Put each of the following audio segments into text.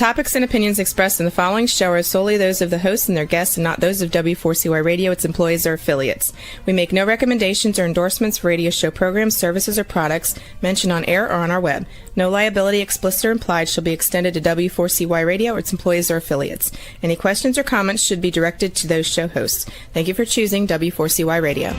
topics and opinions expressed in the following show are solely those of the hosts and their guests and not those of W4CY Radio, its employees, or affiliates. We make no recommendations or endorsements for radio show programs, services, or products mentioned on air or on our web. No liability, explicit or implied, shall be extended to W4CY Radio or its employees or affiliates. Any questions or comments should be directed to those show hosts. Thank you for choosing W4CY Radio.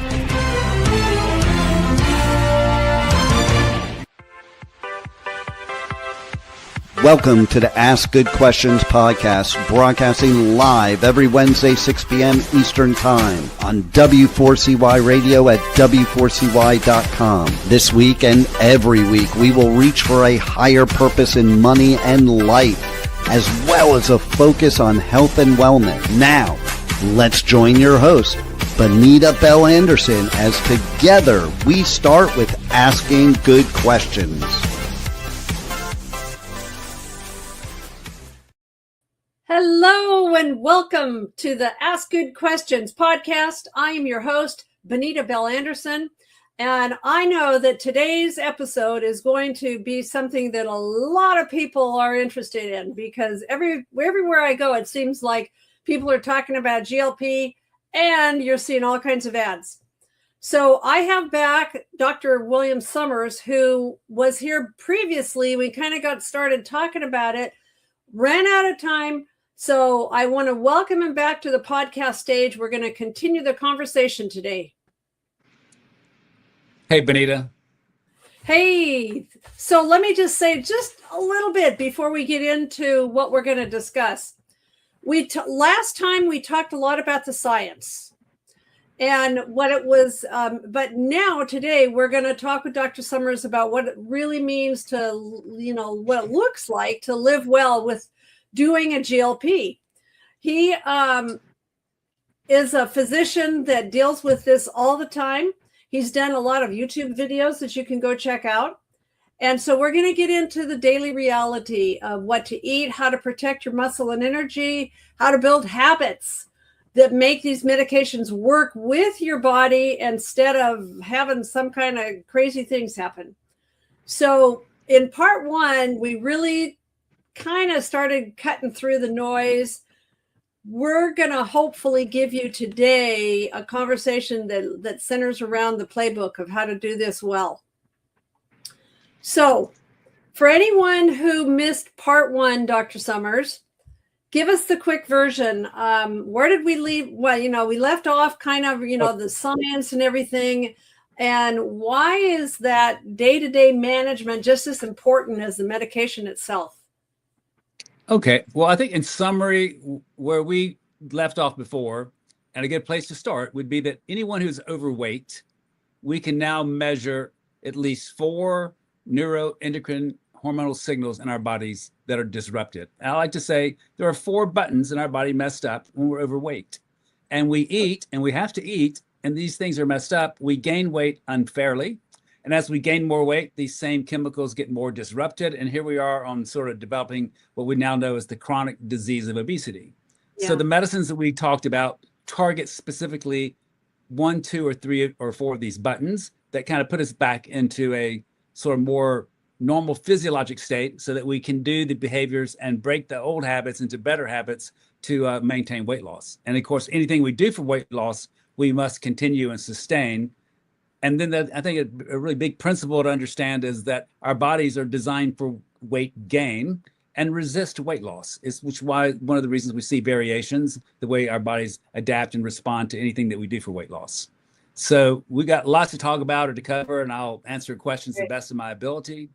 Welcome to the Ask Good Questions podcast, broadcasting live every Wednesday, 6 p.m. Eastern Time on W4CY Radio at W4CY.com. This week and every week, we will reach for a higher purpose in money and life, as well as a focus on health and wellness. Now, let's join your host, Benita Bell-Andersen, as together we start with Asking Good Questions. Hello and welcome to the Ask Good Questions podcast. I am your host, Benita Bell-Andersen, and I know that today's episode is going to be something that a lot of people are interested in because everywhere I go, it seems like people are talking about GLP and you're seeing all kinds of ads. So I have back Dr. William Summers, who was here previously. We kind of got started talking about it, ran out of time. So I want to welcome him back to the podcast stage. We're going to continue the conversation today. Hey, Benita. Hey, so let me just say just a little bit before we get into what we're going to discuss. Last time we talked a lot about the science and what it was, but now today we're going to talk with Dr. Summers about what it really means to, what it looks like to live well with doing a GLP. He is a physician that deals with this all the time. He's done a lot of YouTube videos that you can go check out. And so we're going to get into the daily reality of what to eat, how to protect your muscle and energy, how to build habits that make these medications work with your body instead of having some kind of crazy things happen. So in part one, we really kind of started cutting through the noise. We're going to hopefully give you today a conversation that centers around the playbook of how to do this well. So for anyone who missed part one, Dr. Summers, give us the quick version. Where did we leave? Well, we left off kind of, the science and everything. And why is that day-to-day management just as important as the medication itself? Okay. Well, I think in summary, where we left off before, and a good place to start would be that anyone who's overweight, we can now measure at least 4 neuroendocrine hormonal signals in our bodies that are disrupted. And I like to say there are 4 buttons in our body messed up when we're overweight. And we eat, and we have to eat, and these things are messed up. We gain weight unfairly. And as we gain more weight, these same chemicals get more disrupted. And here we are on sort of developing what we now know as the chronic disease of obesity. Yeah. So the medicines that we talked about target specifically 1, 2, or 3, or 4 of these buttons that kind of put us back into a sort of more normal physiologic state so that we can do the behaviors and break the old habits into better habits to maintain weight loss. And of course, anything we do for weight loss, we must continue and sustain. And then I think a really big principle to understand is that our bodies are designed for weight gain and resist weight loss, which is why one of the reasons we see variations, the way our bodies adapt and respond to anything that we do for weight loss. So we got lots to talk about or to cover, and I'll answer questions to the best of my ability.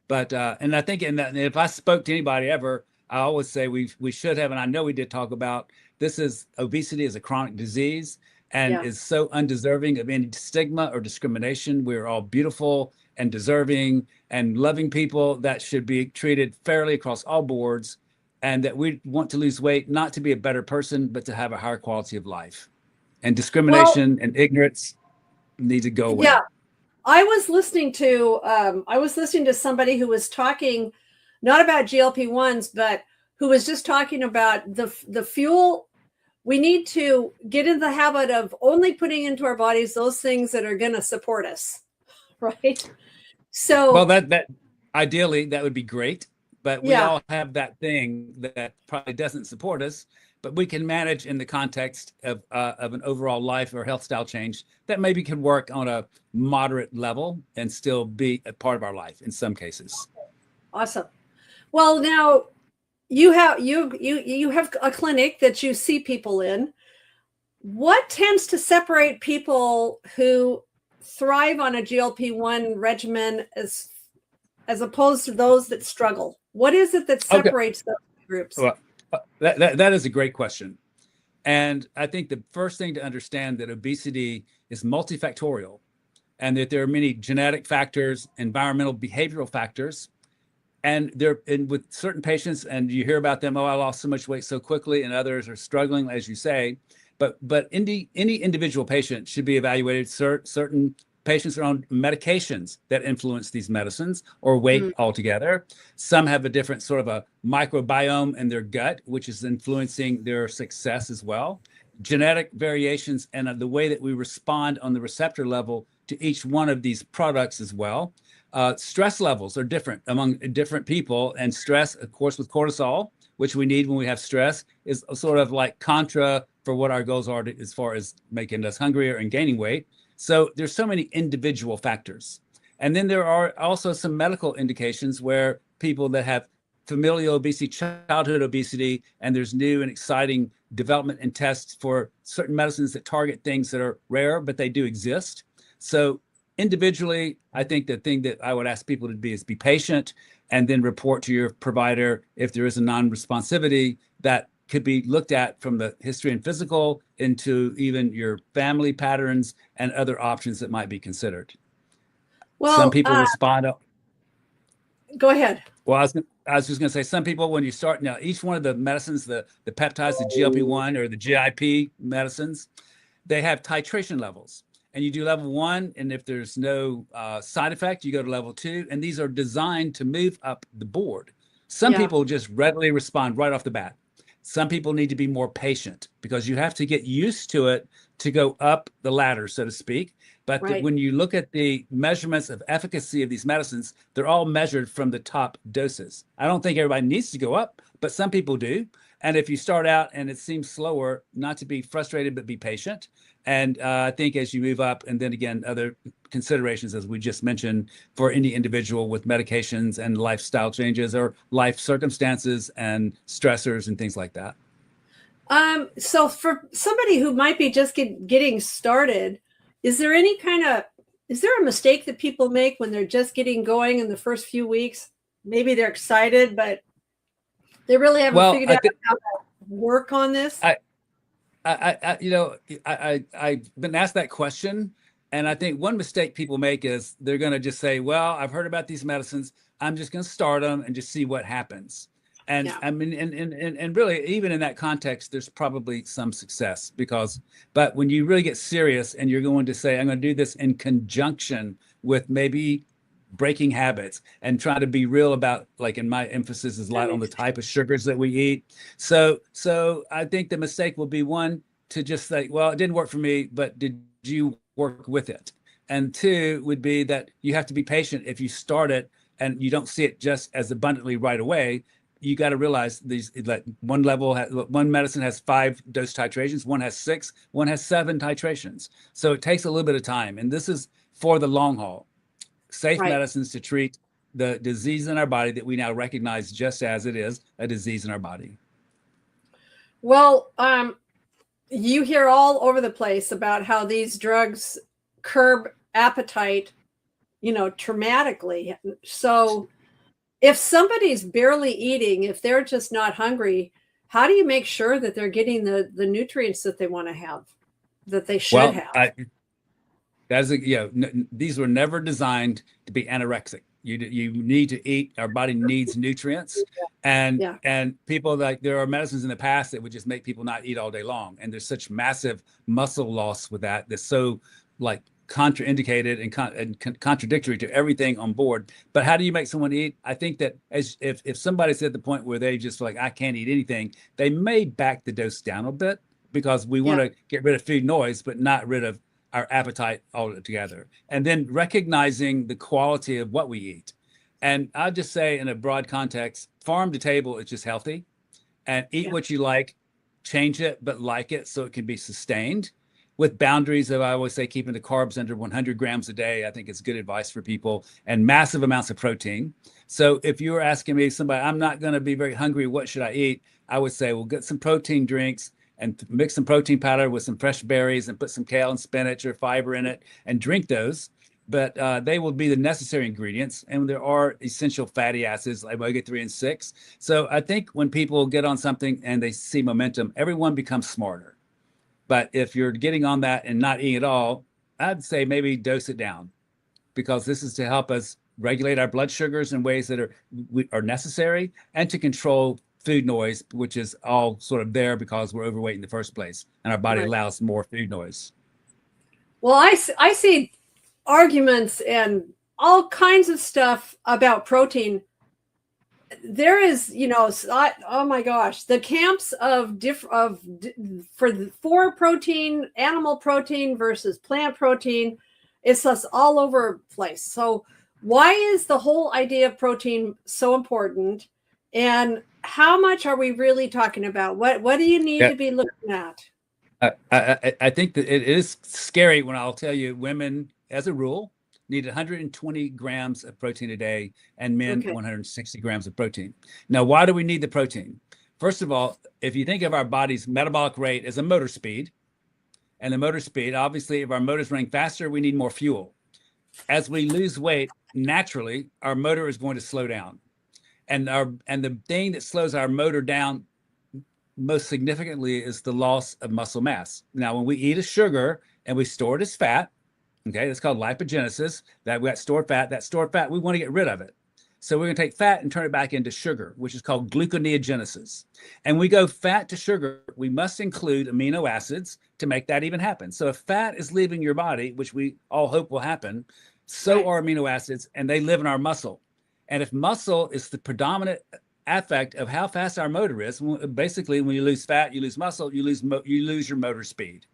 But and I think if I spoke to anybody ever, I always say we should have, and I know we did talk about obesity is a chronic disease. And is so undeserving of any stigma or discrimination. We're all beautiful and deserving and loving people that should be treated fairly across all boards, and that we want to lose weight, not to be a better person, but to have a higher quality of life. And discrimination and ignorance need to go away. Yeah, I was listening to somebody who was talking not about GLP-1s, but who was just talking about the fuel. We need to get in the habit of only putting into our bodies those things that are going to support us, right? So, well, that ideally that would be great, but we all have that thing that probably doesn't support us, but we can manage in the context of an overall life or health style change that maybe can work on a moderate level and still be a part of our life in some cases. Awesome. Well, now you have a clinic that you see people in. What tends to separate people who thrive on a GLP-1 regimen as opposed to those that struggle? What is it that separates those groups? Well, that is a great question. And I think the first thing to understand that obesity is multifactorial and that there are many genetic factors, environmental, behavioral factors. And with certain patients, and you hear about them, I lost so much weight so quickly, and others are struggling, as you say. But any individual patient should be evaluated. Certain patients are on medications that influence these medicines or weight altogether. Some have a different sort of a microbiome in their gut, which is influencing their success as well. Genetic variations and the way that we respond on the receptor level to each one of these products as well. Stress levels are different among different people, and stress, of course, with cortisol, which we need when we have stress, is sort of like contra for what our goals are as far as making us hungrier and gaining weight. So there's so many individual factors. And then there are also some medical indications where people that have familial obesity, childhood obesity, and there's new and exciting development and tests for certain medicines that target things that are rare, but they do exist. So individually, I think the thing that I would ask people to be is be patient and then report to your provider if there is a non-responsivity that could be looked at from the history and physical into even your family patterns and other options that might be considered. Well, some people respond. Go ahead. Well, I was just going to say, some people, when you start now, each one of the medicines, the peptides, the GLP-1 or the GIP medicines, they have titration levels. And you do level 1, and if there's no side effect, you go to level 2. And these are designed to move up the board. Some people just readily respond right off the bat. Some people need to be more patient because you have to get used to it to go up the ladder, so to speak. But when you look at the measurements of efficacy of these medicines, they're all measured from the top doses. I don't think everybody needs to go up, but some people do. And if you start out and it seems slower, not to be frustrated, but be patient. And I think as you move up, and then again, other considerations, as we just mentioned, for any individual with medications and lifestyle changes or life circumstances and stressors and things like that. So for somebody who might be just getting started, is there a mistake that people make when they're just getting going in the first few weeks? Maybe they're excited, but they really haven't figured out how to work on this. I've been asked that question, and I think one mistake people make is they're going to just say, well, I've heard about these medicines, I'm just going to start them and just see what happens. And I mean, and really, even in that context, there's probably some success but when you really get serious and you're going to say, I'm going to do this in conjunction with maybe breaking habits and trying to be real about, like, in my emphasis is light on the type of sugars that we eat. So I think the mistake will be, one, to just say, well, it didn't work for me, but did you work with it? And two would be that you have to be patient. If you start it and you don't see it just as abundantly right away, you got to realize these, like, one medicine has 5 dose titrations, one has 6, one has 7 titrations. So it takes a little bit of time. And this is for the long haul. Safe medicines to treat the disease in our body that we now recognize just as it is a disease in our body. Well, you hear all over the place about how these drugs curb appetite, dramatically. So if somebody's barely eating, if they're just not hungry, how do you make sure that they're getting the nutrients that they want to have, that they should have? These were never designed to be anorexic. You need to eat. Our body needs nutrients, and people, like, there are medicines in the past that would just make people not eat all day long, and there's such massive muscle loss with that's so, like, contraindicated and contradictory to everything on board. But how do you make someone eat? I think that if somebody's at the point where they just like, I can't eat anything, they may back the dose down a bit, because we want to get rid of food noise, but not rid of our appetite altogether. And then recognizing the quality of what we eat. And I'll just say, in a broad context, farm to table, it's just healthy. And eat what you like, change it, but like it so it can be sustained with boundaries of, I always say, keeping the carbs under 100 grams a day. I think it's good advice for people, and massive amounts of protein. So if you were asking me, somebody, I'm not going to be very hungry, what should I eat? I would say, well, get some protein drinks and mix some protein powder with some fresh berries and put some kale and spinach or fiber in it and drink those. But they will be the necessary ingredients. And there are essential fatty acids like omega-3 and 6. So I think when people get on something and they see momentum, everyone becomes smarter. But if you're getting on that and not eating at all, I'd say maybe dose it down, because this is to help us regulate our blood sugars in ways that are necessary, and to control food noise, which is all sort of there because we're overweight in the first place, and our body allows more food noise. Well, I see arguments and all kinds of stuff about protein. There is, oh my gosh, the camps for protein, animal protein versus plant protein, it's just all over the place. So why is the whole idea of protein so important? And how much are we really talking about? What do you need to be looking at? I think that it is scary when I'll tell you women, as a rule, need 120 grams of protein a day, and men 160 grams of protein. Now, why do we need the protein? First of all, if you think of our body's metabolic rate as a motor speed, and the motor speed, obviously, if our motor is running faster, we need more fuel. As we lose weight, naturally, our motor is going to slow down. And the thing that slows our motor down most significantly is the loss of muscle mass. Now, when we eat a sugar and we store it as fat, okay, that's called lipogenesis, that we got stored fat. That stored fat, we want to get rid of it. So we're going to take fat and turn it back into sugar, which is called gluconeogenesis. And we go fat to sugar, we must include amino acids to make that even happen. So if fat is leaving your body, which we all hope will happen, so are amino acids, and they live in our muscle. And if muscle is the predominant affect of how fast our motor is, basically when you lose fat, you lose muscle, you lose your motor speed.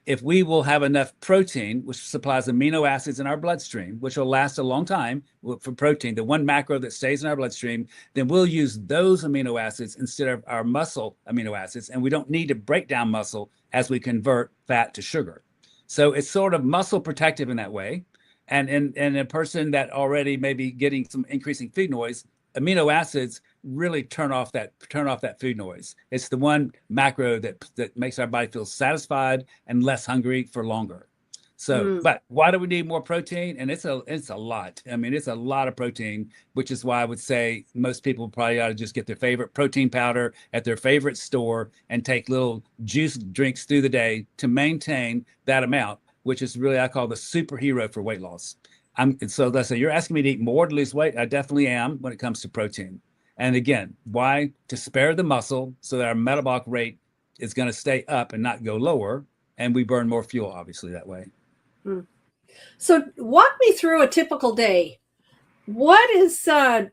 If we will have enough protein, which supplies amino acids in our bloodstream, which will last a long time for protein, the one macro that stays in our bloodstream, then we'll use those amino acids instead of our muscle amino acids. And we don't need to break down muscle as we convert fat to sugar. So it's sort of muscle protective in that way. And in a person that already may be getting some increasing food noise, amino acids really turn off that food noise. It's the one macro that makes our body feel satisfied and less hungry for longer. So, but why do we need more protein? And it's a lot. I mean, it's a lot of protein, which is why I would say most people probably ought to just get their favorite protein powder at their favorite store and take little juice drinks through the day to maintain that amount, which is really, I call the superhero for weight loss. So let's say you're asking me to eat more to lose weight. I definitely am when it comes to protein. And again, why? To spare the muscle so that our metabolic rate is going to stay up and not go lower. And we burn more fuel, obviously, that way. So walk me through a typical day. What's a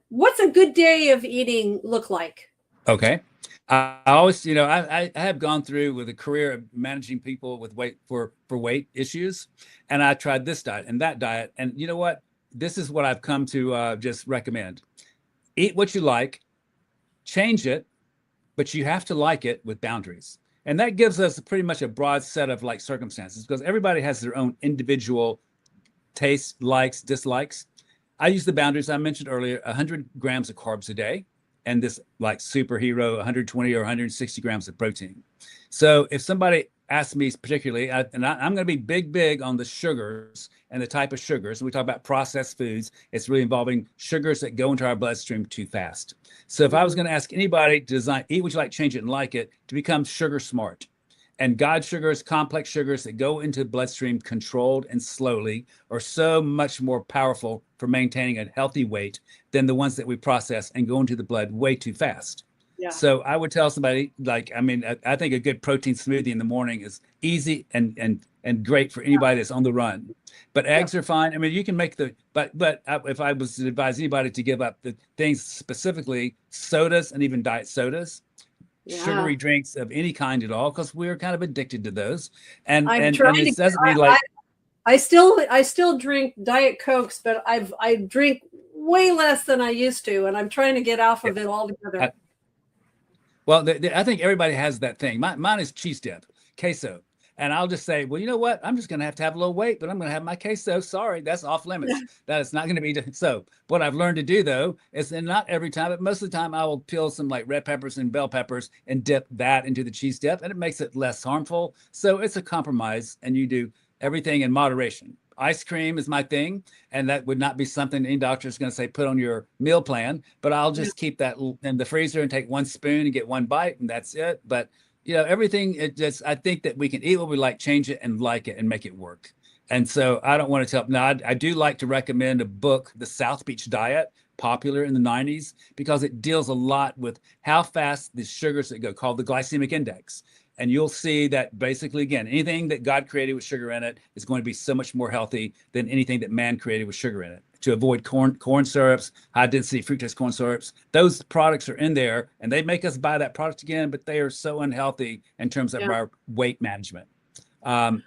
good day of eating look like? Okay. I always, I have gone through with a career of managing people with weight for weight issues. And I tried this diet and that diet. And you know what? This is what I've come to just recommend. Eat what you like, change it, but you have to like it with boundaries. And that gives us pretty much a broad set of circumstances, because everybody has their own individual tastes, likes, dislikes. I use the boundaries I mentioned earlier, 100 grams of carbs a day, and this superhero 120 or 160 grams of protein. So if somebody asks me particularly, I'm going to be big on the sugars and the type of sugars. We talk about processed foods. It's really involving sugars that go into our bloodstream too fast. So if I was going to ask anybody to eat what you like, change it and like it, to become sugar smart. And God sugars, complex sugars that go into the bloodstream controlled and slowly are so much more powerful for maintaining a healthy weight than the ones that we process and go into the blood way too fast. Yeah. So I would tell somebody, I think a good protein smoothie in the morning is easy and great for anybody that's on the run. But eggs are fine. I mean, you can make but if I was to advise anybody to give up the things, specifically sodas and even diet sodas, sugary drinks of any kind at all, because we're kind of addicted to those. And it doesn't mean I still drink Diet Cokes, but I drink way less than I used to, and I'm trying to get off of it altogether. Well, I think everybody has that thing. Mine is cheese dip, queso. And I'll just say, well, you know what? I'm just going to have a little weight, but I'm going to have my queso. Sorry, that's off limits. That is not going to be. So what I've learned to do, though, is, and not every time, but most of the time, I will peel some like red peppers and bell peppers and dip that into the cheese dip, and it makes it less harmful. So it's a compromise, and you do everything in moderation. Ice cream is my thing, and that would not be something any doctor is going to say put on your meal plan, but I'll just keep that in the freezer and take one spoon and get one bite, and that's it. But everything, I think that we can eat what we like, change it and like it and make it work. And so I don't want to tell. Now, I do like to recommend a book, The South Beach Diet, popular in the 90s, because it deals a lot with how fast the sugars that go, called the glycemic index. And you'll see that basically, again, anything that God created with sugar in it is going to be so much more healthy than anything that man created with sugar in it. To avoid corn syrups, high density fructose corn syrups, those products are in there, and they make us buy that product again, but they are so unhealthy in terms of our weight management.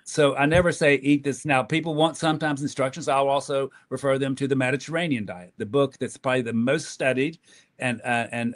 So I never say eat this. Now, people want sometimes instructions. I'll also refer them to the Mediterranean diet, the book that's probably the most studied and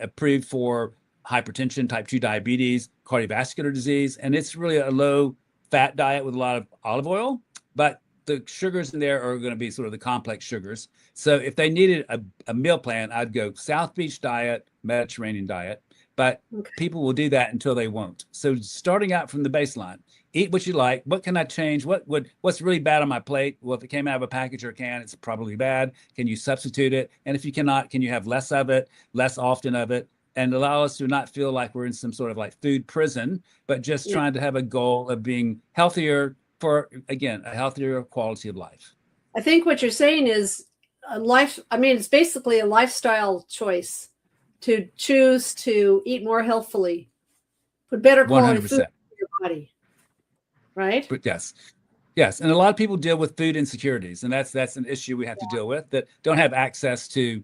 approved for hypertension, type 2 diabetes, cardiovascular disease. And it's really a low fat diet with a lot of olive oil, but the sugars in there are going to be sort of the complex sugars. So if they needed a meal plan, I'd go South Beach diet, Mediterranean diet, but people will do that until they won't. So starting out from the baseline, eat what you like. What can I change? What's really bad on my plate? Well, if it came out of a package or a can, it's probably bad. Can you substitute it? And if you cannot, can you have less of it, less often of it? And allow us to not feel like we're in some sort of like food prison, but just trying to have a goal of being healthier for, again, a healthier quality of life. I think what you're saying is a life. I mean, it's basically a lifestyle choice to choose to eat more healthfully, put better quality 100%. food in your body. Right? But yes. And a lot of people deal with food insecurities, and that's an issue we have to deal with, that don't have access to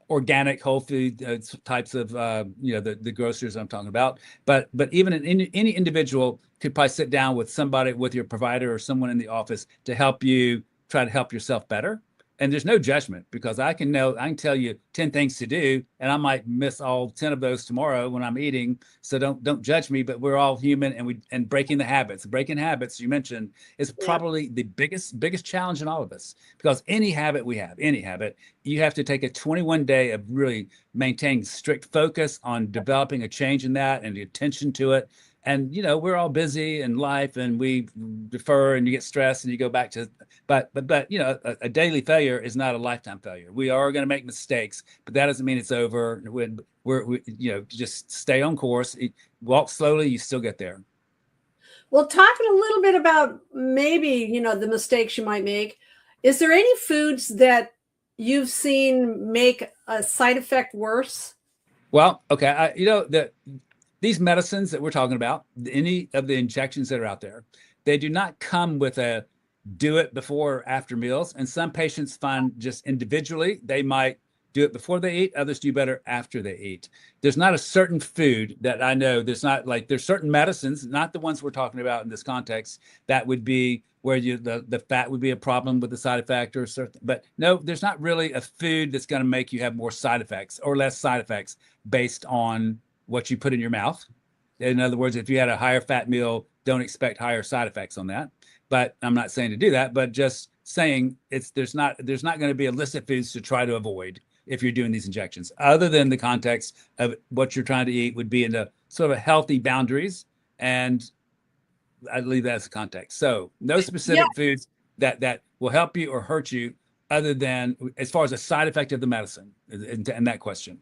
organic whole food types of the grocers I'm talking about, but even any individual could probably sit down with somebody, with your provider or someone in the office, to help you try to help yourself better. And there's no judgment, because I can tell you 10 things to do, and I might miss all 10 of those tomorrow when I'm eating. So don't judge me, but we're all human, and breaking habits you mentioned is probably the biggest challenge in all of us, because any habit you have to take a 21-day of really maintaining strict focus on developing a change in that and the attention to it. And, we're all busy in life, and we defer, and you get stressed, and you go back to, but a daily failure is not a lifetime failure. We are going to make mistakes, but that doesn't mean it's over. When we just stay on course, walk slowly, you still get there. Well, talking a little bit about maybe, the mistakes you might make, is there any foods that you've seen make a side effect worse? Well, okay. These medicines that we're talking about, any of the injections that are out there, they do not come with a do it before or after meals. And some patients find just individually, they might do it before they eat. Others do better after they eat. There's not a certain food that I know. There's certain medicines, not the ones we're talking about in this context, that would be where the fat would be a problem with the side effect or certain. But no, there's not really a food that's going to make you have more side effects or less side effects based on what you put in your mouth. In other words, if you had a higher fat meal, don't expect higher side effects on that. But I'm not saying to do that, but just saying there's not going to be a list of foods to try to avoid if you're doing these injections, other than the context of what you're trying to eat would be in the sort of healthy boundaries. And I'd leave that as a context. So no specific foods that will help you or hurt you, other than as far as a side effect of the medicine in that question.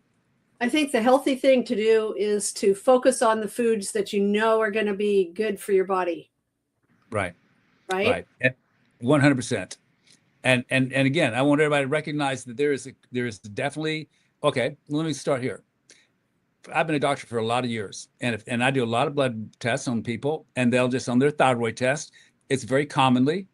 I think the healthy thing to do is to focus on the foods that are going to be good for your body. Right. 100%. And again, I want everybody to recognize that there is definitely, okay, let me start here. I've been a doctor for a lot of years, and I do a lot of blood tests on people, and they'll just, on their thyroid test, it's very commonly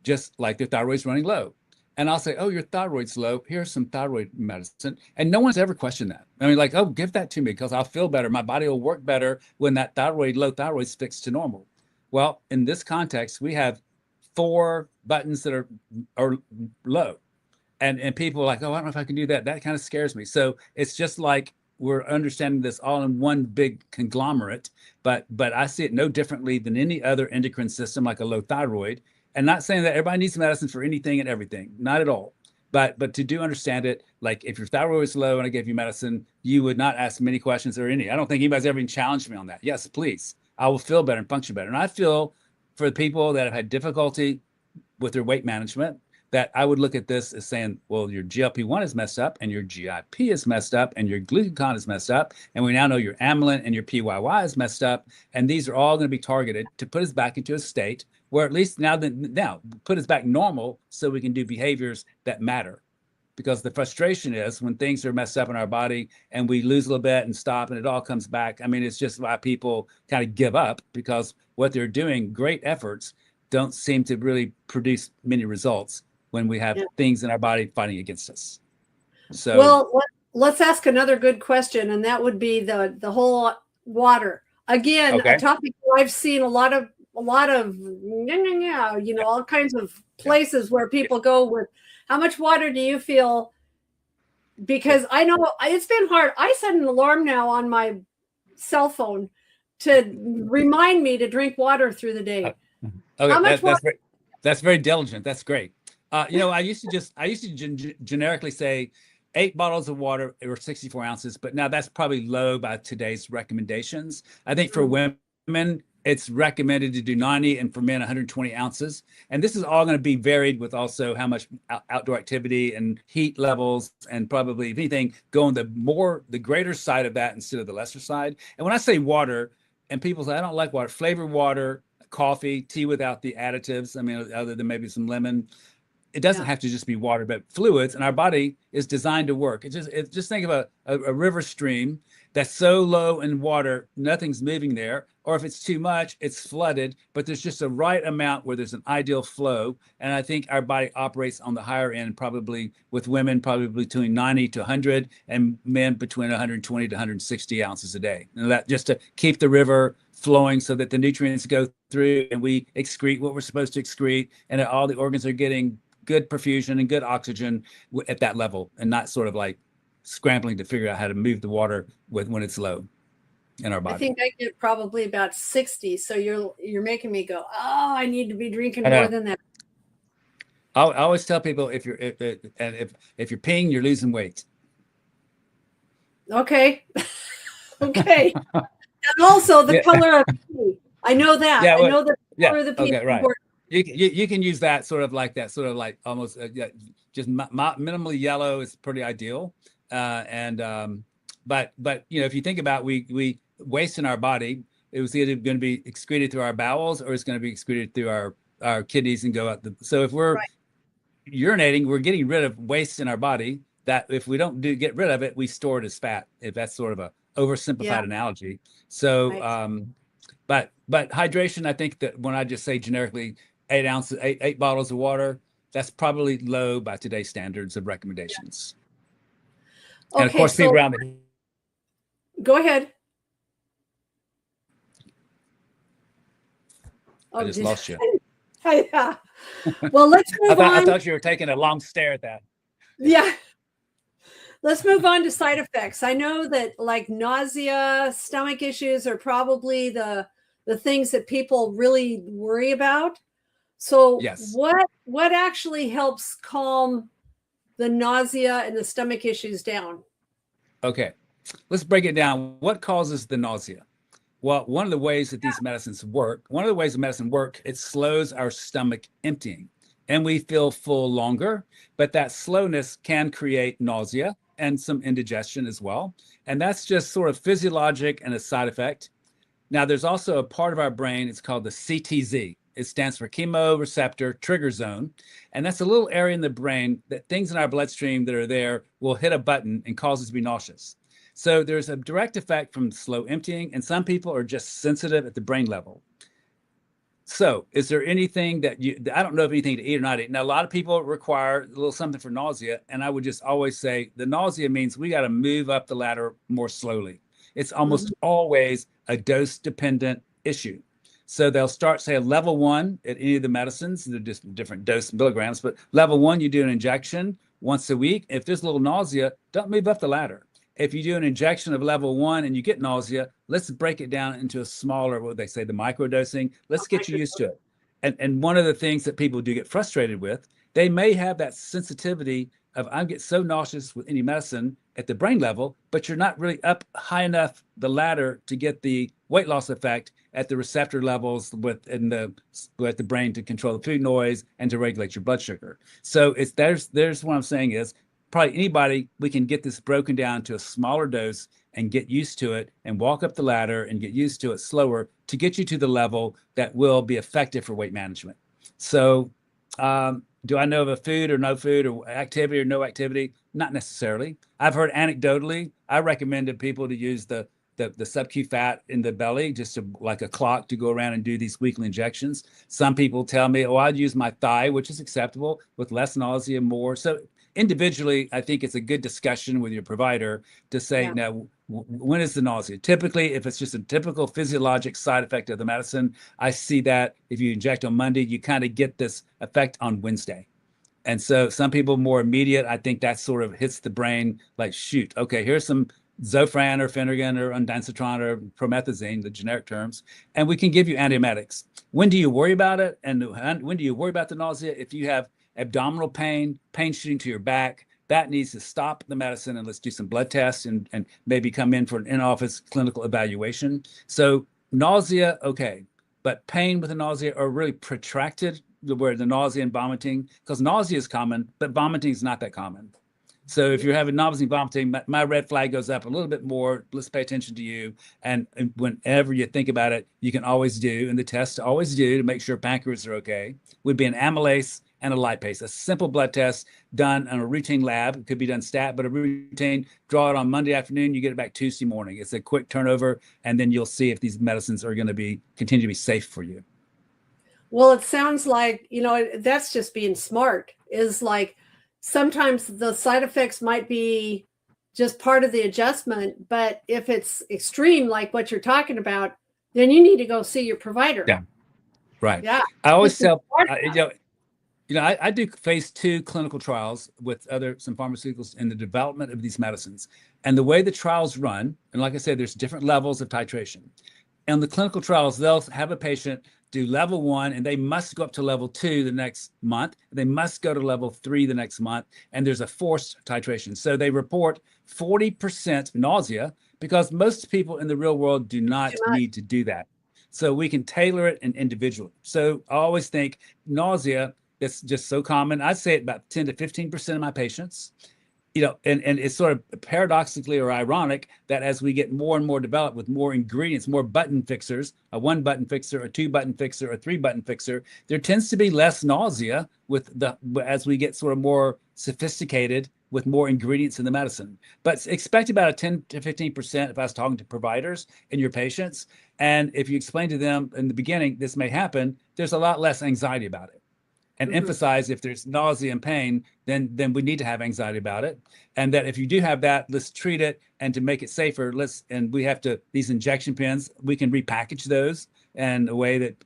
just like their thyroid's running low. And I'll say, oh, your thyroid's low. Here's some thyroid medicine. And no one's ever questioned that. I mean, like, oh, give that to me because I'll feel better. My body will work better when that low thyroid's fixed to normal. Well, in this context, we have 4 buttons that are low. And people are like, oh, I don't know if I can do that. That kind of scares me. So it's just like we're understanding this all in one big conglomerate, but I see it no differently than any other endocrine system, like a low thyroid. And not saying that everybody needs medicine for anything and everything, not at all. But to do understand it, like if your thyroid is low and I gave you medicine, you would not ask many questions or any. I don't think anybody's ever even challenged me on that. Yes, please. I will feel better and function better. And I feel for the people that have had difficulty with their weight management, that I would look at this as saying, well, your GLP-1 is messed up and your GIP is messed up and your glucagon is messed up. And we now know your amylin and your PYY is messed up. And these are all going to be targeted to put us back into a state where at least now put us back normal so we can do behaviors that matter. Because the frustration is when things are messed up in our body and we lose a little bit and stop and it all comes back. I mean, it's just why people kind of give up, because what they're doing, great efforts, don't seem to really produce many results when we have things in our body fighting against us. So, well, let's ask another good question, and that would be the whole water. Again, a topic I've seen a lot of all kinds of places where people go with, how much water do you feel? Because I know it's been hard. I set an alarm now on my cell phone to remind me to drink water through the day. Okay, how much water? That's very diligent. That's great. I used to generically say 8 bottles of water or 64 ounces, but now that's probably low by today's recommendations. I think for women, it's recommended to do 90, and for men, 120 ounces. And this is all going to be varied with also how much outdoor activity and heat levels, and probably, if anything, go on the greater side of that instead of the lesser side. And when I say water, and people say, I don't like water, flavored water, coffee, tea without the additives, I mean, other than maybe some lemon, it doesn't have to just be water, but fluids, and our body is designed to work. Just think of a river stream that's so low in water, nothing's moving there. Or if it's too much, it's flooded, but there's just a right amount where there's an ideal flow. And I think our body operates on the higher end, probably with women, probably between 90 to 100, and men between 120 to 160 ounces a day. And that just to keep the river flowing so that the nutrients go through and we excrete what we're supposed to excrete, and that all the organs are getting good perfusion and good oxygen at that level, and not sort of like scrambling to figure out how to move the water when it's low in our body. I think I get probably about 60. So you're making me go, oh, I need to be drinking more than that. I always tell people if you're peeing, you're losing weight. Okay. Okay. And also the color of pee. I know that. I know the color of the pee. Okay, right. You can use that sort of like almost just minimally yellow is pretty ideal. But if you think about we waste in our body, it was either going to be excreted through our bowels or it's going to be excreted through our kidneys and go out so if we're urinating, we're getting rid of waste in our body that if we don't get rid of it, we store it as fat, if that's sort of a oversimplified analogy. So but hydration, I think that when I just say generically 8 bottles of water, that's probably low by today's standards of recommendations. And of course, people around the go ahead. I just lost you. Yeah. Well, let's move on. I thought you were taking a long stare at that. Yeah. Let's move on to side effects. I know that like nausea, stomach issues are probably the things that people really worry about. So what actually helps calm the nausea and the stomach issues down? Okay, let's break it down. What causes the nausea? Well, one of the ways that these medicines work, it slows our stomach emptying, and we feel full longer, but that slowness can create nausea and some indigestion as well. And that's just sort of physiologic and a side effect. Now, there's also a part of our brain, it's called the CTZ. It stands for chemoreceptor trigger zone. And that's a little area in the brain that things in our bloodstream that are there will hit a button and cause us to be nauseous. So there's a direct effect from slow emptying, and some people are just sensitive at the brain level. So is there anything I don't know of anything to eat or not eat. Now, a lot of people require a little something for nausea. And I would just always say the nausea means we got to move up the ladder more slowly. It's almost always a dose-dependent issue. So they'll start, say, a level 1 at any of the medicines. They're just different dose milligrams. But level 1, you do an injection once a week. If there's a little nausea, don't move up the ladder. If you do an injection of level 1 and you get nausea, let's break it down into a smaller, what they say, the microdosing. Let's get you used to it. And one of the things that people do get frustrated with, they may have that sensitivity of, I get so nauseous with any medicine at the brain level, but you're not really up high enough the ladder to get the weight loss effect at the receptor levels with the brain to control the food noise and to regulate your blood sugar. So there's what I'm saying is, probably anybody, we can get this broken down to a smaller dose and get used to it and walk up the ladder and get used to it slower to get you to the level that will be effective for weight management. So do I know of a food or no food or activity or no activity? Not necessarily. I've heard anecdotally, I recommended people to use the sub-Q fat in the belly, just like a clock to go around and do these weekly injections. Some people tell me, oh, I'd use my thigh, which is acceptable, with less nausea, more. So individually, I think it's a good discussion with your provider to say, now, when is the nausea? Typically, if it's just a typical physiologic side effect of the medicine, I see that if you inject on Monday, you kind of get this effect on Wednesday. And so some people more immediate, I think that sort of hits the brain like, shoot, okay, here's some Zofran or Phenergan or ondansetron or promethazine, the generic terms, and we can give you antiemetics. When do you worry about it? And when do you worry about the nausea? If you have abdominal pain shooting to your back, that needs to stop the medicine and let's do some blood tests and maybe come in for an in-office clinical evaluation. So nausea, okay, but pain with the nausea or really protracted, where the nausea and vomiting, because nausea is common, but vomiting is not that common. So if you're having nausea and vomiting, my red flag goes up a little bit more. Let's pay attention to you. And whenever you think about it, you can always do, and the test to always do to make sure pancreas are okay, would be an amylase and a lipase, a simple blood test done on a routine lab. It could be done stat, but a routine, draw it on Monday afternoon, you get it back Tuesday morning. It's a quick turnover, and then you'll see if these medicines are going to continue to be safe for you. Well, it sounds like, that's just being smart, is like sometimes the side effects might be just part of the adjustment, but if it's extreme, like what you're talking about, then you need to go see your provider. Yeah. Right. Yeah. I always tell, I do phase 2 clinical trials with some pharmaceuticals in the development of these medicines. And the way the trials run, and like I said, there's different levels of titration. And the clinical trials, they'll have a patient do level 1, and they must go up to level 2 the next month. They must go to level 3 the next month, and there's a forced titration. So they report 40% nausea because most people in the real world do not need to do that. So we can tailor it and individually. So I always think nausea, it's just so common. I'd say it about 10 to 15% of my patients. And it's sort of paradoxically or ironic that as we get more and more developed with more ingredients, more button fixers, a 1-button fixer, a 2-button fixer, a 3-button fixer, there tends to be less nausea as we get sort of more sophisticated with more ingredients in the medicine. But expect about a 10 to 15% if I was talking to providers and your patients. And if you explain to them in the beginning, this may happen, there's a lot less anxiety about it. And emphasize if there's nausea and pain, then we need to have anxiety about it. And that if you do have that, let's treat it. And to make it safer, these injection pens, we can repackage those in a way that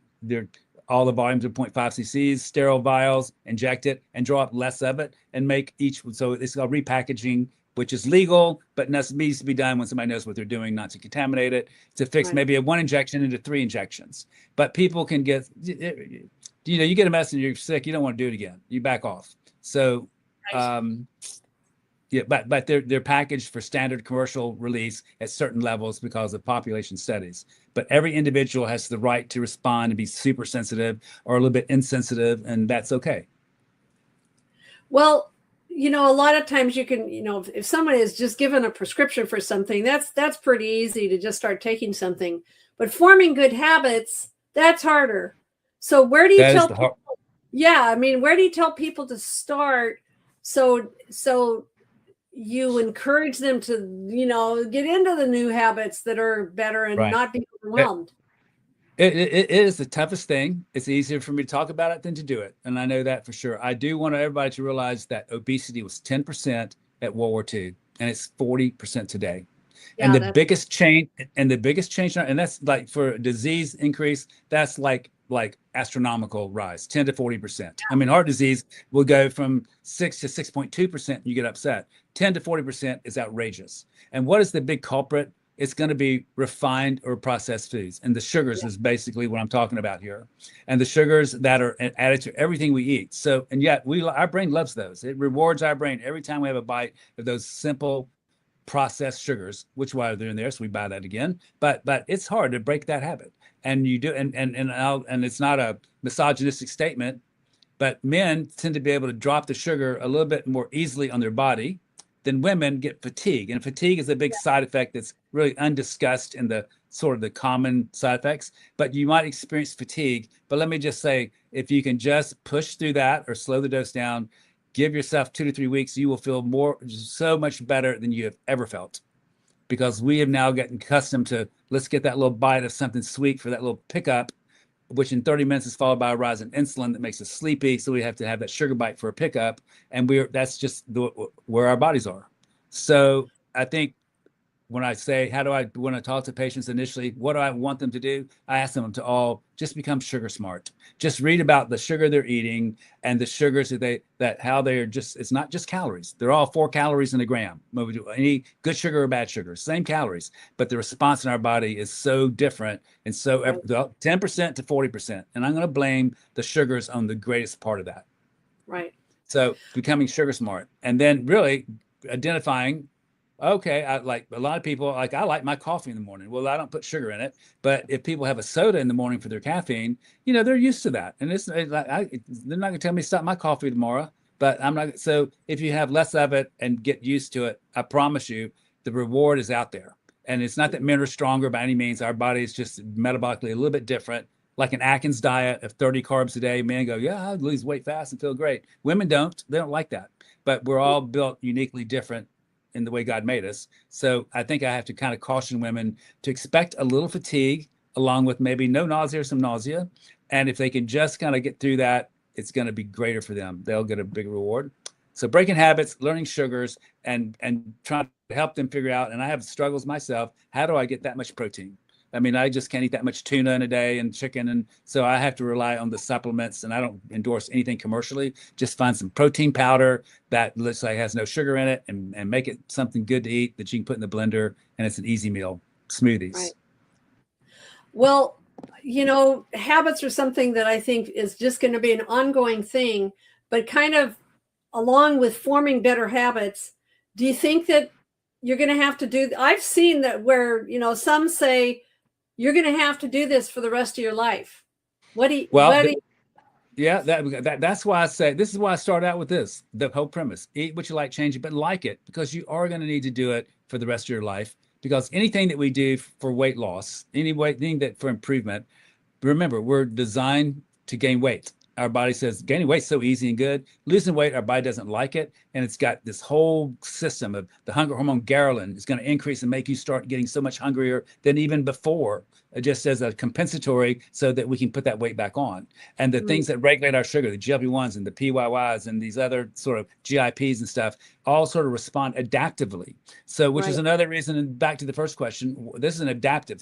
all the volumes are 0.5 cc's, sterile vials, inject it and draw up less of it and make each. So it's called repackaging, which is legal, but needs to be done when somebody knows what they're doing, not to contaminate it, to fix maybe a 1 injection into 3 injections. But people can get, you get a medicine, you're sick, you don't want to do it again. You back off. So, but they're packaged for standard commercial release at certain levels because of population studies. But every individual has the right to respond and be super sensitive or a little bit insensitive, and that's okay. Well, a lot of times you can, if someone is just given a prescription for something, that's pretty easy to just start taking something. But forming good habits, that's harder. So where do you tell people? Where do you tell people to start? So you encourage them to, get into the new habits that are better and not be overwhelmed. It is the toughest thing. It's easier for me to talk about it than to do it. And I know that for sure. I do want everybody to realize that obesity was 10% at World War II, and it's 40% today. And the biggest change, and that's like for disease increase, that's like like astronomical rise, 10 to 40%. I mean, heart disease will go from 6 to 6.2%. You get upset. 10 to 40% is outrageous. And what is the big culprit? It's going to be refined or processed foods. And the sugars is basically what I'm talking about here. And the sugars that are added to everything we eat. So, and yet our brain loves those. It rewards our brain every time we have a bite of those simple processed sugars, which why they're in there, so we buy that again. But it's hard to break that habit, and you do, and it's not a misogynistic statement, but men tend to be able to drop the sugar a little bit more easily on their body than women get fatigue, and fatigue is a big side effect that's really undiscussed in the sort of the common side effects. But you might experience fatigue. But let me just say, if you can just push through that or slow the dose down, give yourself 2 to 3 weeks, you will feel so much better than you have ever felt. Because we have now gotten accustomed to, let's get that little bite of something sweet for that little pickup, which in 30 minutes is followed by a rise in insulin that makes us sleepy. So we have to have that sugar bite for a pickup. And that's just where our bodies are. So I think when I say, when I talk to patients initially, what do I want them to do? I ask them to all just become sugar smart. Just read about the sugar they're eating and the sugars how they are just, it's not just calories. They're all 4 calories in a gram. Any good sugar or bad sugar, same calories, but the response in our body is so different. And so 10% to 40%. And I'm going to blame the sugars on the greatest part of that. Right. So becoming sugar smart, and then really identifying, okay, I like a lot of people, I like my coffee in the morning. Well, I don't put sugar in it, but if people have a soda in the morning for their caffeine, they're used to that. And they're not going to tell me to stop my coffee tomorrow, but I'm not. So if you have less of it and get used to it, I promise you the reward is out there. And it's not that men are stronger by any means. Our body is just metabolically a little bit different. Like an Atkins diet of 30 carbs a day, men go, yeah, I'll lose weight fast and feel great. Women don't. They don't like that. But we're all built uniquely different in the way God made us. So I think I have to kind of caution women to expect a little fatigue along with maybe no nausea or some nausea. And if they can just kind of get through that, it's going to be greater for them. They'll get a big reward. So breaking habits, learning sugars, and trying to help them figure out, and I have struggles myself, how do I get that much protein? I mean, I just can't eat that much tuna in a day and chicken. And so I have to rely on the supplements, and I don't endorse anything commercially. Just find some protein powder that looks like has no sugar in it and make it something good to eat that you can put in the blender. And it's an easy meal, smoothies. Right. Well, habits are something that I think is just going to be an ongoing thing, but kind of along with forming better habits, do you think that you're going to have to do, I've seen that where, some say, you're going to have to do this for the rest of your life. Yeah, that's why I say, this is why I start out with this, the whole premise: eat what you like, change it, but like it, because you are going to need to do it for the rest of your life. Because anything that we do for weight loss, anything that for improvement, remember, we're designed to gain weight. Our body says gaining weight's so easy and good. Losing weight, our body doesn't like it. And it's got this whole system of the hunger hormone ghrelin is going to increase and make you start getting so much hungrier than even before, just as a compensatory so that we can put that weight back on. And the things that regulate our sugar, the GLP-1s and the PYYs and these other sort of GIPs and stuff, all sort of respond adaptively. So, which is another reason, and back to the first question, this is an adaptive.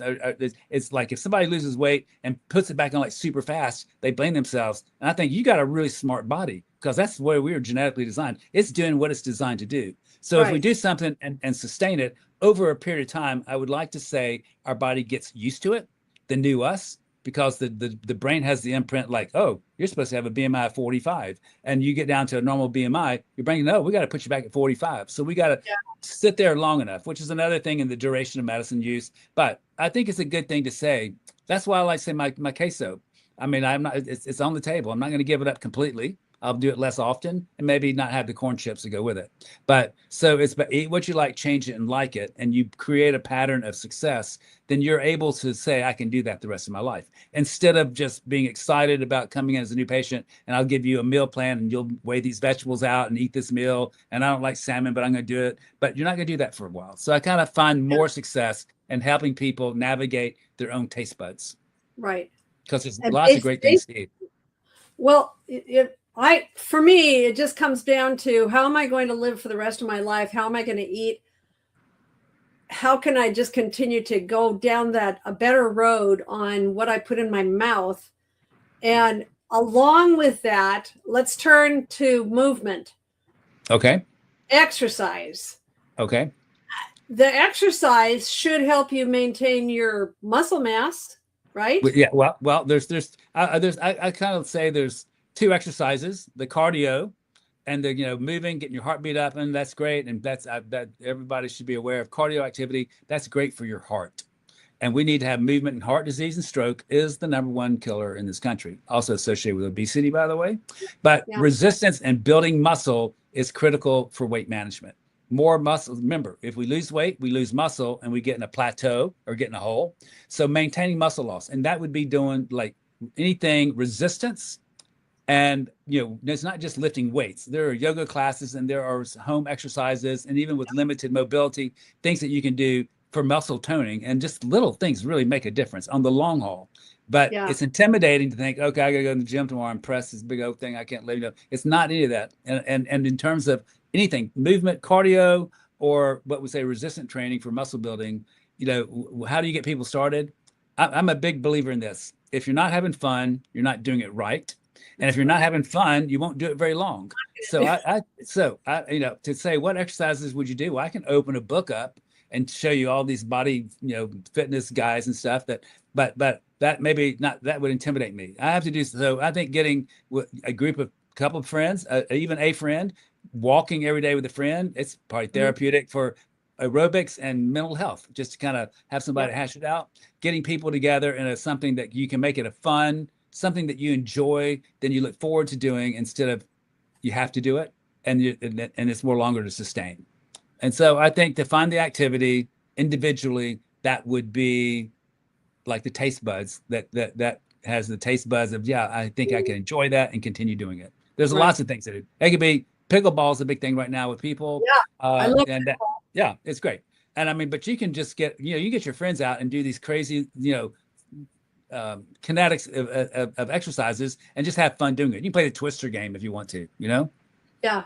It's like if somebody loses weight and puts it back on like super fast, they blame themselves. And I think you got a really smart body, because that's the way we were genetically designed. It's doing what it's designed to do. So if we do something and sustain it over a period of time, I would like to say our body gets used to it, the new us, because the brain has the imprint like, oh, you're supposed to have a BMI of 45, and you get down to a normal BMI, your brain, no, we got to put you back at 45. So we got to sit there long enough, which is another thing in the duration of medicine use. But I think it's a good thing to say. That's why I like to say my queso. I mean, it's on the table. I'm not going to give it up completely. I'll do it less often and maybe not have the corn chips to go with it. But so it's eat what you like, change it and like it, and you create a pattern of success, then you're able to say, I can do that the rest of my life. Instead of just being excited about coming in as a new patient and I'll give you a meal plan and you'll weigh these vegetables out and eat this meal. And I don't like salmon, but I'm going to do it. But you're not going to do that for a while. So I kind of find more success in helping people navigate their own taste buds. Right. Because there's lots of great things to eat. Well, for me, it just comes down to, how am I going to live for the rest of my life? How am I going to eat? How can I just continue to go down a better road on what I put in my mouth? And along with that, let's turn to movement, Okay. exercise. Okay. The exercise should help you maintain your muscle mass, right? Yeah. Well. I kind of say there's two exercises: the cardio and the moving, getting your heartbeat up, and that's great. And that everybody should be aware of cardio activity. That's great for your heart. And we need to have movement, and heart disease and stroke is the number one killer in this country, also associated with obesity, by the way. But resistance and building muscle is critical for weight management. More muscle. Remember, if we lose weight, we lose muscle and we get in a plateau or get in a hole. So maintaining muscle loss, and that would be doing like anything resistance. And it's not just lifting weights. There are yoga classes and there are home exercises, and even with limited mobility, things that you can do for muscle toning, and just little things really make a difference on the long haul. But it's intimidating to think, okay, I gotta go to the gym tomorrow and press this big old thing I can't lift. It's not any of that. And in terms of anything, movement, cardio, or what we say resistant training for muscle building, how do you get people started? I'm a big believer in this. If you're not having fun, you're not doing it right. And if you're not having fun, you won't do it very long. So I to say what exercises would you do? Well, I can open a book up and show you all these body, fitness guys and stuff but that maybe not, that would intimidate me. I have to do, so I think getting with a couple of friends, even a friend, walking every day with a friend, it's probably therapeutic for aerobics and mental health, just to kind of have somebody hash it out, getting people together in something that you can make it a fun, something that you enjoy, then you look forward to doing instead of you have to do it, and it's more longer to sustain. And so I think to find the activity individually, that would be like the taste buds that has the taste buds of, I think I can enjoy that and continue doing it. There's lots of things to do. It could be pickleball is a big thing right now with people. I love and that, it's great. And I mean, but you can just get, you get your friends out and do these crazy, kinetics of exercises and just have fun doing it. You can play the Twister game if you want to, Yeah.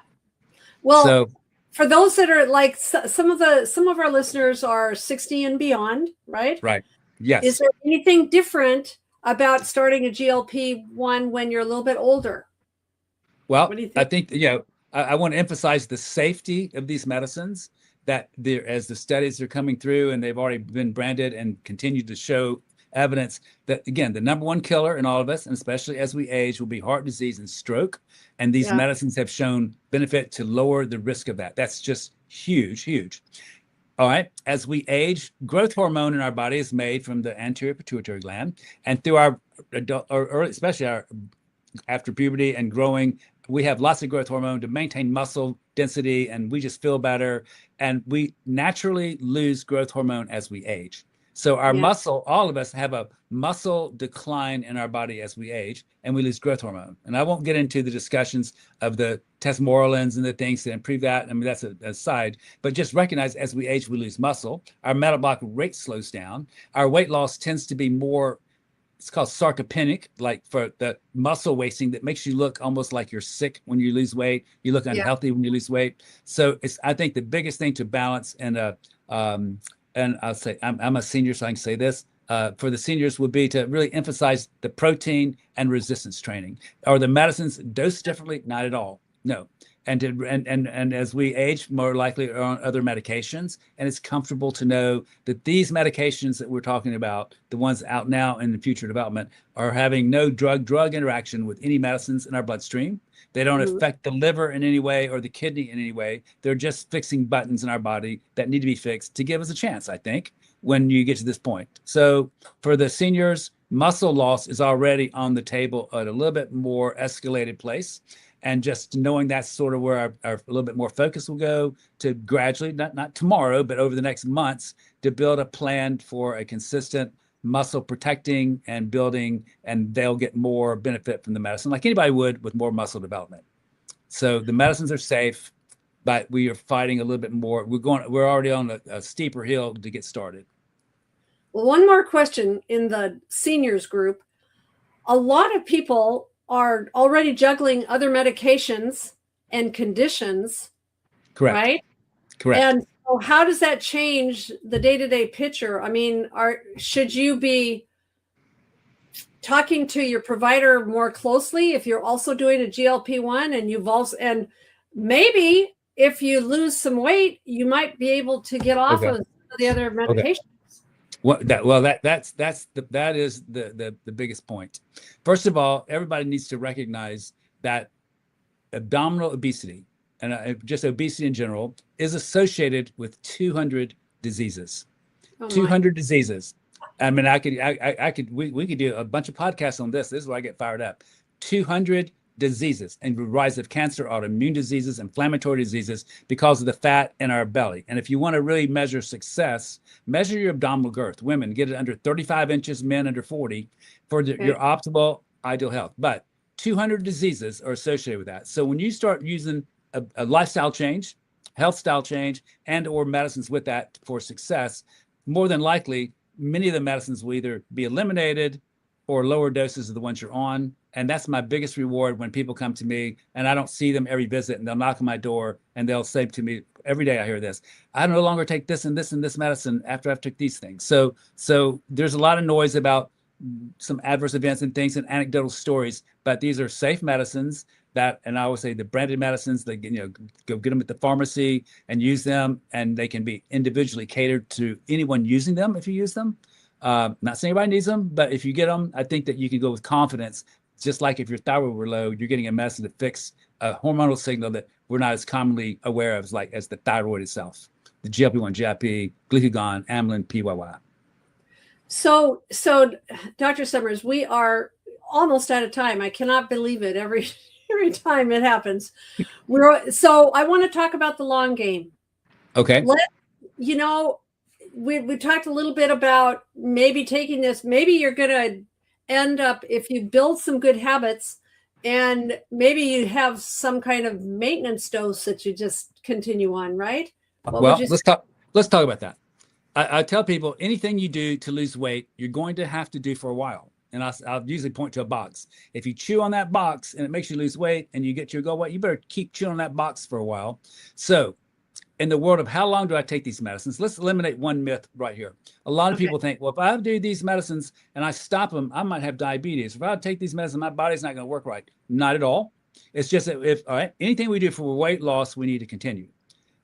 Well, so, for those that are like some of our listeners are 60 and beyond, right? Right. Yes. Is there anything different about starting a GLP-1 when you're a little bit older? Well, What do you think? I think, I want to emphasize the safety of these medicines, that as the studies are coming through and they've already been branded and continue to show evidence that, again, the number one killer in all of us, and especially as we age, will be heart disease and stroke. And these medicines have shown benefit to lower the risk of that. That's just huge, huge. All right. As we age, growth hormone in our body is made from the anterior pituitary gland, and through our adult, or early, especially after puberty and growing, we have lots of growth hormone to maintain muscle density, and we just feel better. And we naturally lose growth hormone as we age. So our muscle, all of us have a muscle decline in our body as we age, and we lose growth hormone. And I won't get into the discussions of the tesmorelins and the things that improve that. I mean, that's a side, but just recognize as we age, we lose muscle. Our metabolic rate slows down. Our weight loss tends to be more, it's called sarcopenic, like for the muscle wasting that makes you look almost like you're sick when you lose weight. You look unhealthy when you lose weight. So I think the biggest thing to balance and I'll say, I'm a senior, so I can say this, for the seniors would be to really emphasize the protein and resistance training. Are the medicines dosed differently? Not at all. No. And as we age, more likely are on other medications. And it's comfortable to know that these medications that we're talking about, the ones out now in the future development, are having no drug-drug interaction with any medicines in our bloodstream. They don't affect the liver in any way or the kidney in any way. They're just fixing buttons in our body that need to be fixed to give us a chance, I think, when you get to this point. So for the seniors, muscle loss is already on the table at a little bit more escalated place. And just knowing that's sort of where our a little bit more focus will go, to gradually, not tomorrow, but over the next months, to build a plan for a consistent muscle protecting and building, and they'll get more benefit from the medicine like anybody would with more muscle development. So the medicines are safe, but we are fighting a little bit more. We're already on a steeper hill to get started. Well, one more question in the seniors group. A lot of people are already juggling other medications and conditions. Correct. Right? Correct. And so how does that change the day-to-day picture? I mean, should you be talking to your provider more closely if you're also doing a GLP-1 and you've also, and maybe if you lose some weight, you might be able to get off of the other medications. That is the biggest point. First of all, everybody needs to recognize that abdominal obesity and just obesity in general is associated with 200 diseases. 200 diseases. I mean, we could do a bunch of podcasts on this. This is where I get fired up. 200 diseases and the rise of cancer, autoimmune diseases, inflammatory diseases because of the fat in our belly. And if you want to really measure success, measure your abdominal girth. Women, get it under 35 inches, men under 40 for your optimal ideal health. But 200 diseases are associated with that. So when you start using a lifestyle change, health style change, and or medicines with that for success, more than likely, many of the medicines will either be eliminated or lower doses of the ones you're on. And that's my biggest reward when people come to me and I don't see them every visit, and they'll knock on my door and they'll say to me, every day I hear this, I no longer take this and this and this medicine after I've took these things. So there's a lot of noise about some adverse events and things and anecdotal stories, but these are safe medicines that, and I always say the branded medicines, they, go get them at the pharmacy and use them, and they can be individually catered to anyone using them if you use them. Not saying everybody needs them, but if you get them, I think that you can go with confidence. Just like if your thyroid were low, you're getting a medicine to fix a hormonal signal that we're not as commonly aware of as the thyroid itself. The GLP-1, GIP, glucagon, amylin, PYY. So Dr. Summers, we are almost out of time. I cannot believe it. Every time it happens. So I want to talk about the long game. Okay. We talked a little bit about maybe taking this. Maybe you're going to end up, if you build some good habits, and maybe you have some kind of maintenance dose that you just continue on, right? Let's talk about that. I tell people anything you do to lose weight, you're going to have to do for a while. And I'll usually point to a box. If you chew on that box and it makes you lose weight and you get your goal weight, you better keep chewing on that box for a while. So in the world of how long do I take these medicines, let's eliminate one myth right here. A lot of people think, well, if I do these medicines and I stop them, I might have diabetes. If I take these medicines, my body's not going to work right. Not at all. It's just that anything we do for weight loss, we need to continue.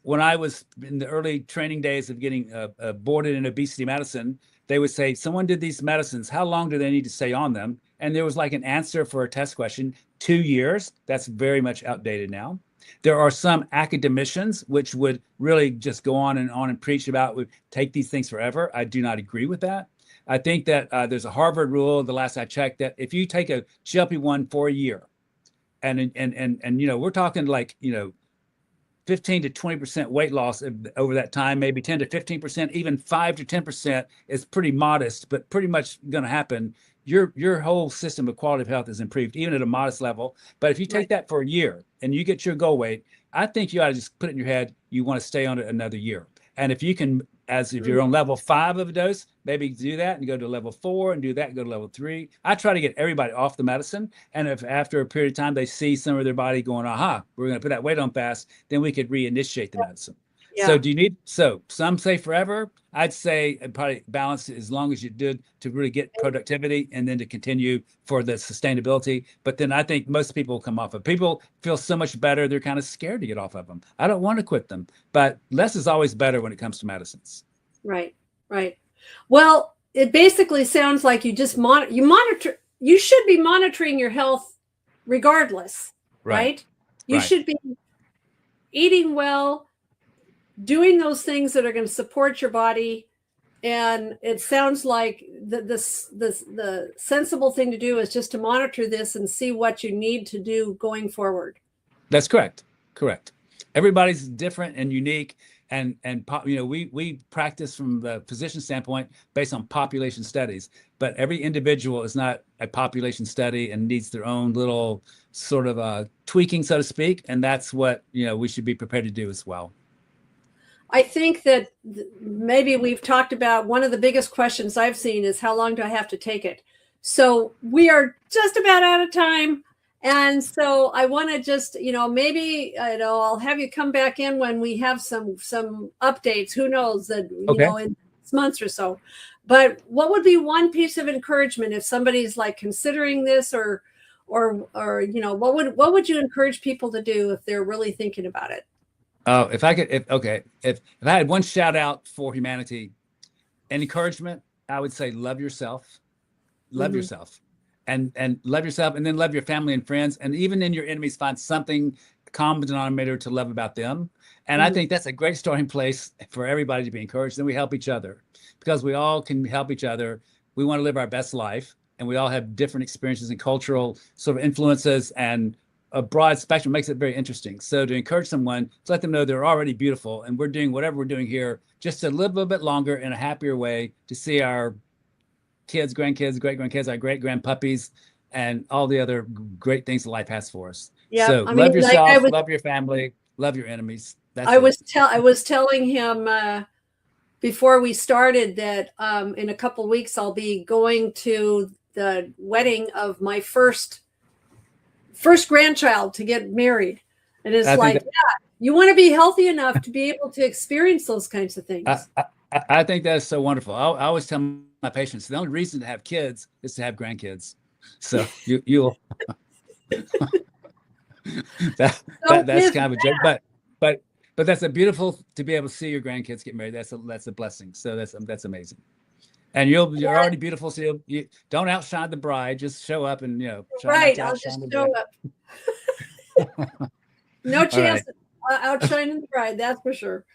When I was in the early training days of getting boarded in obesity medicine, they would say, someone did these medicines, how long do they need to stay on them? And there was like an answer for a test question, 2 years. That's very much outdated now. There are some academicians which would really just go on and preach about, would take these things forever. I do not agree with that. I think that there's a Harvard rule, the last I checked, that if you take a GLP-1 for a year, and we're talking like, 15 to 20% weight loss over that time, maybe 10 to 15%, even 5 to 10% is pretty modest, but pretty much going to happen. Your whole system of quality of health is improved, even at a modest level. But if you take that for a year and you get your goal weight, I think you ought to just put it in your head, you want to stay on it another year. And if you can, if you're on level 5 of a dose, maybe do that and go to level 4 and do that and go to level 3. I try to get everybody off the medicine. And if after a period of time they see some of their body going, aha, we're going to put that weight on fast, then we could reinitiate the medicine. Yeah. So some say forever. I'd say probably balance as long as you did to really get productivity and then to continue for the sustainability. But then I think most people come off of. People feel so much better. They're kind of scared to get off of them. I don't want to quit them, but less is always better when it comes to medicines. Right. Well, it basically sounds like you just monitor. You should be monitoring your health regardless, right? You should be eating well, doing those things that are going to support your body. And it sounds like the sensible thing to do is just to monitor this and see what you need to do going forward. That's correct. Everybody's different and unique. And we practice from the physician standpoint based on population studies, but every individual is not a population study and needs their own little sort of tweaking, so to speak. And that's what, we should be prepared to do as well. I think that maybe we've talked about one of the biggest questions I've seen is how long do I have to take it? So we are just about out of time. And so I want to just, maybe, I'll have you come back in when we have some updates. Who knows that, in months or so. But what would be one piece of encouragement if somebody's like considering this, or what would you encourage people to do if they're really thinking about it? Oh, if I had one shout out for humanity and encouragement, I would say love yourself, yourself, and love yourself, and then love your family and friends, and even in your enemies, find something common denominator to love about them. And I think that's a great starting place for everybody to be encouraged. Then we help each other, because we all can help each other. We want to live our best life, and we all have different experiences and cultural sort of influences, and a broad spectrum makes it very interesting. So to encourage someone, to let them know they're already beautiful, and we're doing whatever we're doing here just to live a little bit longer in a happier way, to see our kids, grandkids, great-grandkids, our great-grandpuppies, and all the other great things that life has for us. Yeah, So love yourself, love your family, love your enemies. I was telling him before we started that in a couple of weeks I'll be going to the wedding of my first grandchild to get married, and it's you want to be healthy enough to be able to experience those kinds of things. I think that's so wonderful. I always tell my patients the only reason to have kids is to have grandkids. So you'll that's kind of a joke, but that's a beautiful to be able to see your grandkids get married. That's a blessing. So that's amazing. And you're already beautiful. So you don't outshine the bride. Just show up and right. I'll just show up. No chance of outshining the bride. That's for sure.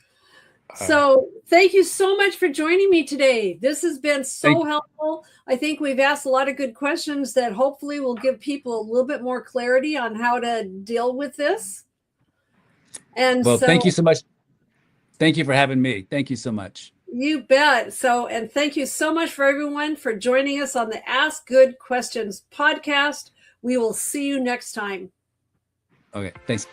So thank you so much for joining me today. This has been so helpful. I think we've asked a lot of good questions that hopefully will give people a little bit more clarity on how to deal with this. And thank you so much. Thank you for having me. Thank you so much. You bet. And thank you so much for everyone for joining us on the Ask Good Questions podcast. We will see you next time. Okay, thanks.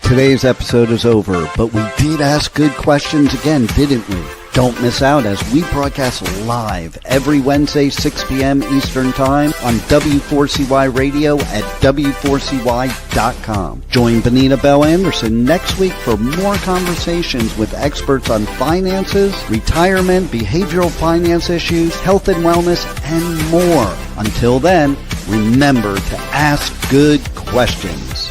Today's episode is over, but we did ask good questions again, didn't we? Don't miss out as we broadcast live every Wednesday, 6 p.m. Eastern Time on W4CY Radio at W4CY.com. Join Benita Bell-Andersen next week for more conversations with experts on finances, retirement, behavioral finance issues, health and wellness, and more. Until then, remember to ask good questions.